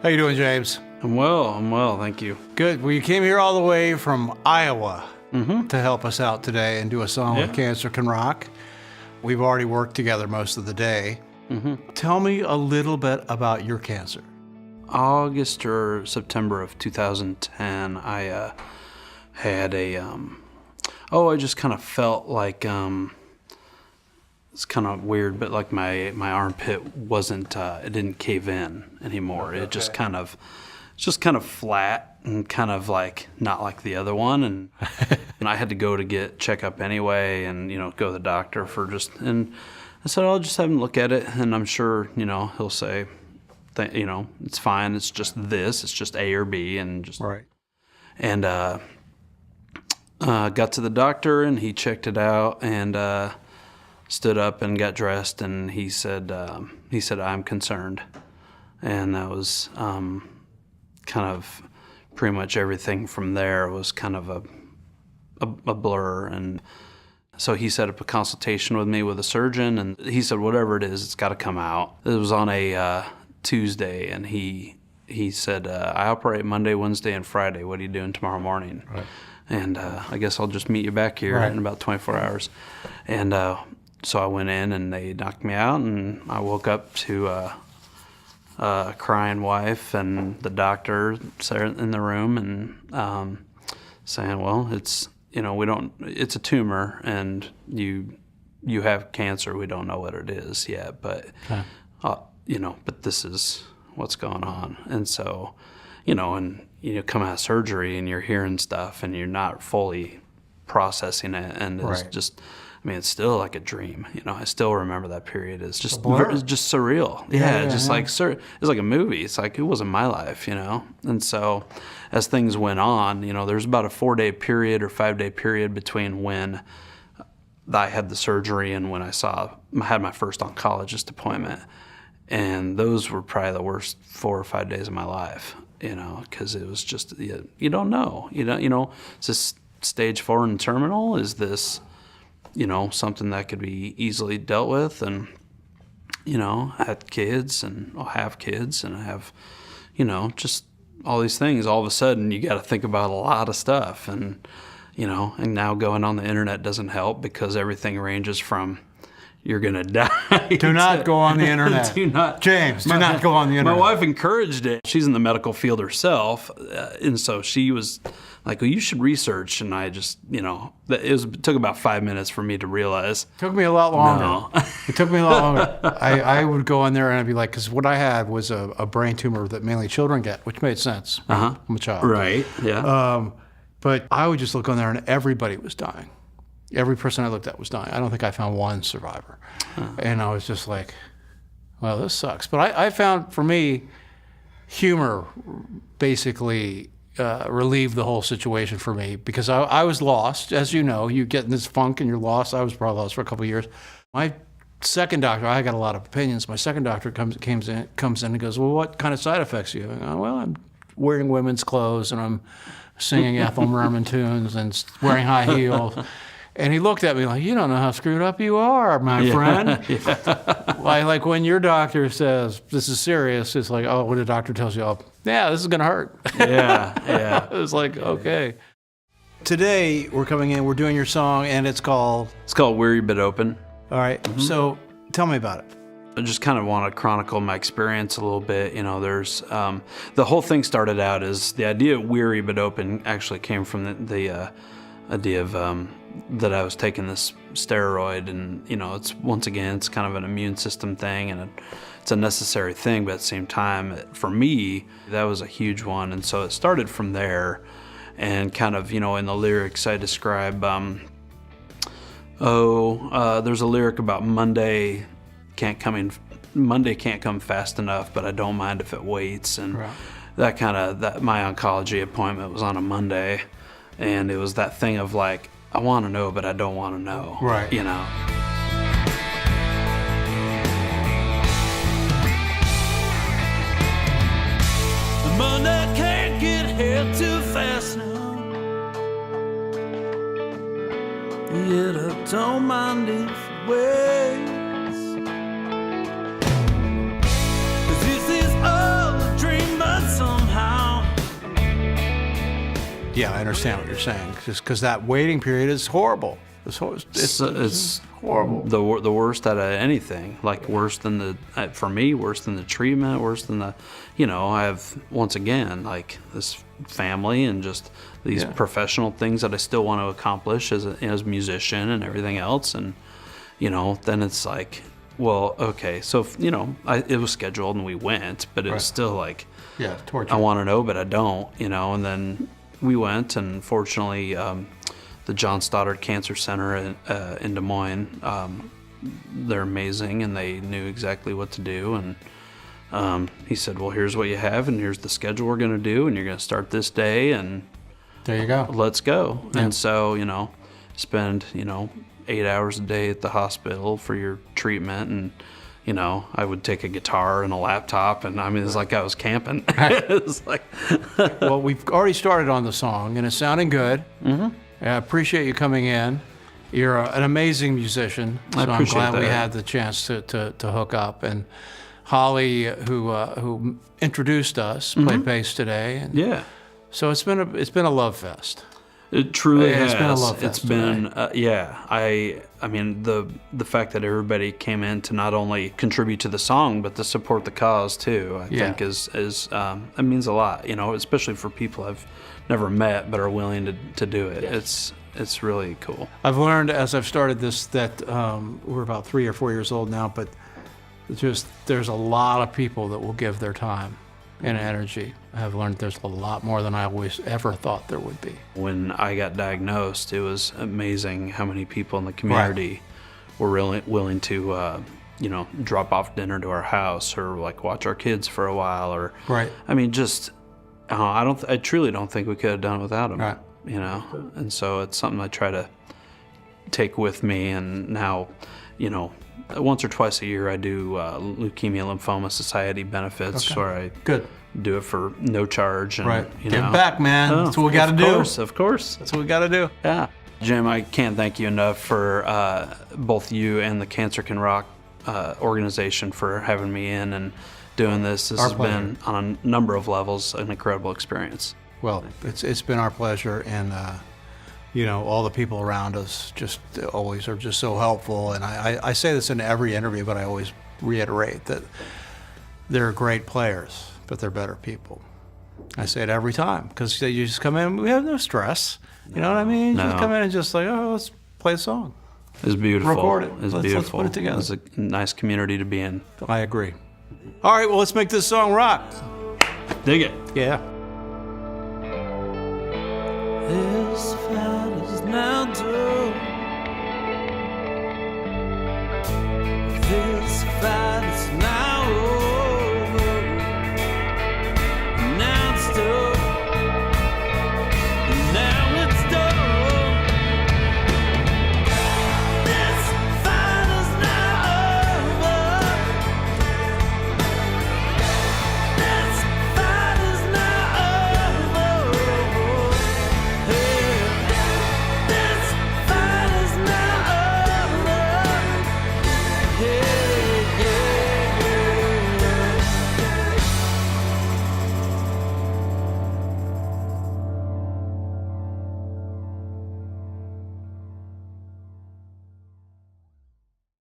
How you doing, James? I'm well, thank you. Good. Well, you came here all the way from Iowa to help us out today and do a song with Cancer Can Rock. We've already worked together most of the day. Tell me a little bit about your cancer. August or September of 2010, I had I just kind of felt like, it's kind of weird, but like my armpit wasn't, it didn't cave in anymore. Okay. It just kind of flat and kind of like not like the other one. And and I had to go to get checkup anyway and, go to the doctor and I said, I'll just have him look at it and I'm sure, he'll say, it's fine. It's just this, it's just A or B and just, right. And, got to the doctor and he checked it out and, stood up and got dressed and he said, I'm concerned. And that was, kind of pretty much everything from there was kind of a blur. And so he set up a consultation with me with a surgeon and he said, whatever it is, it's got to come out. It was on a Tuesday and he said, I operate Monday, Wednesday, and Friday. What are you doing tomorrow morning? Right. And I guess I'll just meet you back here in about 24 hours. And so I went in and they knocked me out and I woke up to a crying wife and the doctor sat in the room and saying, well, it's it's a tumor and you have cancer. We don't know what it is yet, but but this is what's going on. And so, and come out of surgery and you're hearing stuff and you're not fully processing it, and it's just. It's still like a dream. I still remember that period. It's just surreal. It's like a movie. It's like it wasn't my life, And so, as things went on, there's about a 4-day period or 5-day period between when I had the surgery and when I had my first oncologist appointment, and those were probably the worst 4 or 5 days of my life. Because it was just you don't know. Is this stage 4 and terminal? Is this something that could be easily dealt with? And, I had kids and I'll have kids and I have, just all these things. All of a sudden you got to think about a lot of stuff and, and now going on the internet doesn't help because everything ranges from you're going to die. Do not go on the internet. James, do not go on the internet. My wife encouraged it. She's in the medical field herself. And so she was like, well, you should research. And I just, it took about 5 minutes for me to realize. It took me a lot longer. No. It took me a lot longer. I would go in there and I'd be like, because what I had was a brain tumor that mainly children get, which made sense. I'm a child. Right, yeah. But I would just look on there and everybody was dying. Every person I looked at was dying. I don't think I found one survivor. And I was just like, well, this sucks. But I found, for me, humor basically relieved the whole situation for me because I was lost. As you know, you get in this funk and you're lost. I was probably lost for a couple of years. My second doctor, I got a lot of opinions. My second doctor comes in and goes, well, what kind of side effects do you have? I go, well, I'm wearing women's clothes and I'm singing Ethel Merman tunes and wearing high heels. And he looked at me like, you don't know how screwed up you are, my friend. Like when your doctor says, this is serious, it's like, oh, when the doctor tells you, oh, yeah, this is going to hurt. Yeah. It was like, okay. Today, we're coming in, we're doing your song, and it's called? It's called Weary But Open. All right. So tell me about it. I just kind of want to chronicle my experience a little bit. There's the whole thing started out as the idea of Weary But Open actually came from the idea of that I was taking this steroid, and it's kind of an immune system thing, and it's a necessary thing, but at the same time, for me, that was a huge one, and so it started from there, and kind of in the lyrics I describe, there's a lyric about Monday can't come fast enough, but I don't mind if it waits, and that my oncology appointment was on a Monday, and it was that thing of like, I want to know, but I don't want to know. Right. The Monday can't get here too fast now. Yet I don't mind if it waits. 'Cause this is all a dream I Yeah, I understand what you're saying. Just because that waiting period is horrible. It's horrible. The worst out of anything. Like worse than for me, worse than the treatment, worse than the, I have, once again, like this family and just these professional things that I still want to accomplish as a musician and everything else. And, then it's like, well, okay, so, it was scheduled and we went, but it was still like, torture. I want to know, but I don't, and then we went, and fortunately, the John Stoddard Cancer Center in Des Moines, they're amazing, and they knew exactly what to do. And he said, well, here's what you have, and here's the schedule we're going to do, and you're going to start this day, and there you go. Let's go. Yeah. And so, spend, 8 hours a day at the hospital for your treatment, and I would take a guitar and a laptop, and it's like I was camping. It's like, well, we've already started on the song, and it's sounding good. Mm-hmm. I appreciate you coming in. You're an amazing musician, so I'm glad we had the chance to hook up. And Holly, who introduced us, played bass today. And so it's been a love fest. It truly has. It's been a love fest. It's been, I mean, the fact that everybody came in to not only contribute to the song, but to support the cause too, I think is it means a lot, especially for people I've never met but are willing to do it. Yes. It's really cool. I've learned as I've started this that we're about 3 or 4 years old now, but there's a lot of people that will give their time and energy. I've learned there's a lot more than I always ever thought there would be. When I got diagnosed, it was amazing how many people in the community were really willing to, drop off dinner to our house or like watch our kids for a while, or I truly don't think we could have done it without them. Right. And so it's something I try to take with me. And now, once or twice a year I do Leukemia Lymphoma Society benefits, where I do it for no charge. And, Give back, man. That's what we got to do. Of course. That's what we got to do. Yeah. Jim, I can't thank you enough for both you and the Cancer Can Rock organization for having me in and doing this. This has been, on a number of levels, an incredible experience. Well, it's been our pleasure, and all the people around us just always are just so helpful. And I say this in every interview, but I always reiterate that they're great players, but they're better people. I say it every time, because you just come in, we have no stress. You know what I mean? You just come in and just like, let's play a song. It's beautiful. Record it. It's beautiful. Let's put it together. It's a nice community to be in. I agree. All right, well, let's make this song rock. Dig it. Yeah.